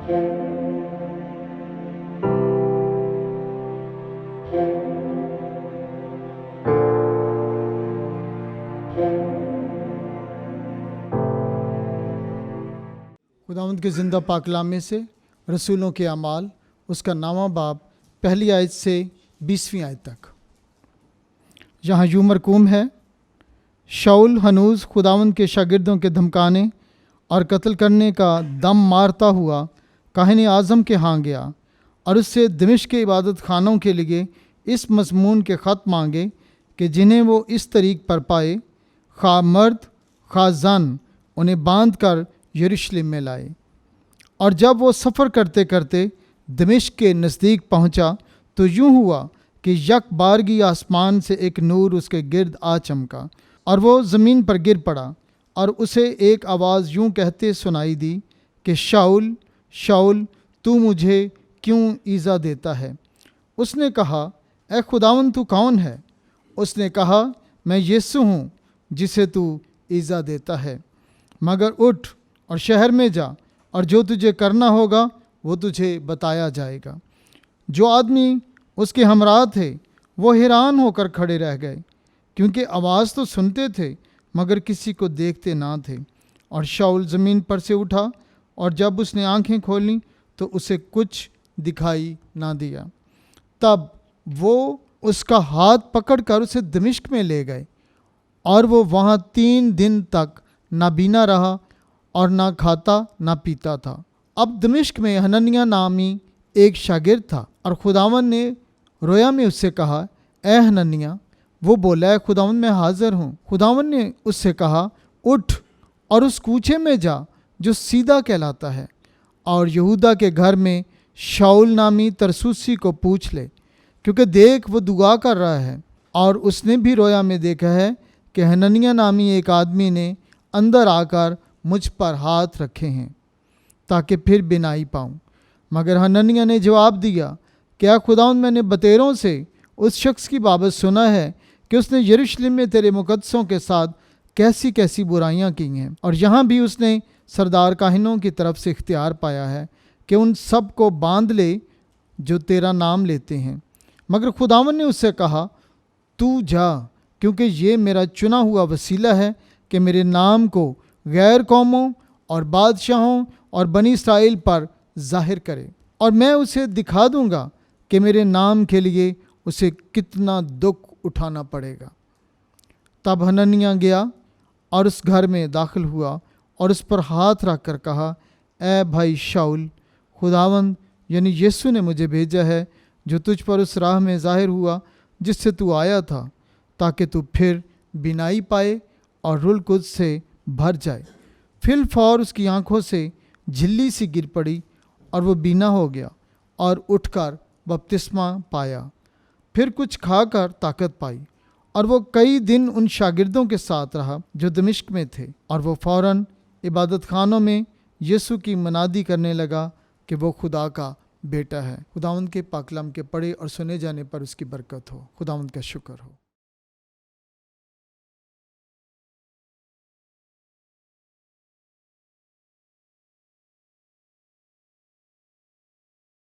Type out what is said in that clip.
خداوند کے زندہ پاک کلام سے رسولوں کے اعمال اس کا 9واں باب پہلی آیت سے 20ویں آیت تک یہاں یوں مرقوم ہے: شاؤل ہنوز خداوند کے شاگردوں کے دھمکانے اور قتل کرنے کا دم مارتا ہوا کاہن اعظم کے ہاں گیا اور اس سے دمشق کے عبادت خانوں کے لیے اس مضمون کے خط مانگے کہ جنہیں وہ اس طریق پر پائے، خواہ مرد خواہ زن، انہیں باندھ کر یروشلم میں لائے۔ اور جب وہ سفر کرتے کرتے دمشق کے نزدیک پہنچا تو یوں ہوا کہ یک بارگی آسمان سے ایک نور اس کے گرد آ چمکا اور وہ زمین پر گر پڑا، اور اسے ایک آواز یوں کہتے سنائی دی کہ شاؤل شاؤل تو مجھے کیوں ایذا دیتا ہے؟ اس نے کہا، اے خداوند تو کون ہے؟ اس نے کہا، میں یسوع ہوں جسے تو ایذا دیتا ہے، مگر اٹھ اور شہر میں جا، اور جو تجھے کرنا ہوگا وہ تجھے بتایا جائے گا۔ جو آدمی اس کے ہمراہ تھے وہ حیران ہو کر کھڑے رہ گئے، کیونکہ آواز تو سنتے تھے مگر کسی کو دیکھتے نہ تھے۔ اور شاؤل زمین پر سے اٹھا، اور جب اس نے آنکھیں کھولیں تو اسے کچھ دکھائی نہ دیا۔ تب وہ اس کا ہاتھ پکڑ کر اسے دمشق میں لے گئے، اور وہ وہاں 3 دن تک نہ بینا رہا اور نہ کھاتا نہ پیتا تھا۔ اب دمشق میں حننیہ نامی ایک شاگرد تھا، اور خداوند نے رویا میں اس سے کہا، اے حننیہ۔ وہ بولا، اے خداوند میں حاضر ہوں۔ خداوند نے اس سے کہا، اٹھ اور اس کوچے میں جا جو سیدھا کہلاتا ہے، اور یہودا کے گھر میں شاؤل نامی ترسوسی کو پوچھ لے، کیونکہ دیکھ وہ دعا کر رہا ہے۔ اور اس نے بھی رویا میں دیکھا ہے کہ حننیہ نامی ایک آدمی نے اندر آ کر مجھ پر ہاتھ رکھے ہیں تاکہ پھر بینائی پاؤں۔ مگر حننیہ نے جواب دیا کہ اے خداوند، میں نے بتیروں سے اس شخص کی بابت سنا ہے کہ اس نے یروشلم میں تیرے مقدسوں کے ساتھ کیسی کیسی برائیاں کی ہیں، اور یہاں بھی اس نے سردار کاہنوں کی طرف سے اختیار پایا ہے کہ ان سب کو باندھ لے جو تیرا نام لیتے ہیں۔ مگر خداوند نے اس سے کہا، تو جا، کیونکہ یہ میرا چنا ہوا وسیلہ ہے کہ میرے نام کو غیر قوموں اور بادشاہوں اور بنی اسرائیل پر ظاہر کرے، اور میں اسے دکھا دوں گا کہ میرے نام کے لیے اسے کتنا دکھ اٹھانا پڑے گا۔ تب حننیہ گیا اور اس گھر میں داخل ہوا اور اس پر ہاتھ رکھ کر کہا، اے بھائی شاؤل، خداوند یعنی یسوع نے مجھے بھیجا ہے جو تجھ پر اس راہ میں ظاہر ہوا جس سے تو آیا تھا، تاکہ تو پھر بینائی پائے اور روح القدس سے بھر جائے۔ فی الفور اس کی آنکھوں سے جھلی سی گر پڑی اور وہ بینا ہو گیا اور اٹھ کر بپتسمہ پایا، پھر کچھ کھا کر طاقت پائی، اور وہ کئی دن ان شاگردوں کے ساتھ رہا جو دمشق میں تھے، اور وہ فوراً عبادت خانوں میں یسوع کی منادی کرنے لگا کہ وہ خدا کا بیٹا ہے۔ خداوند کے پاک کلام کے پڑھے اور سنے جانے پر اس کی برکت ہو۔ خداوند کا شکر ہو۔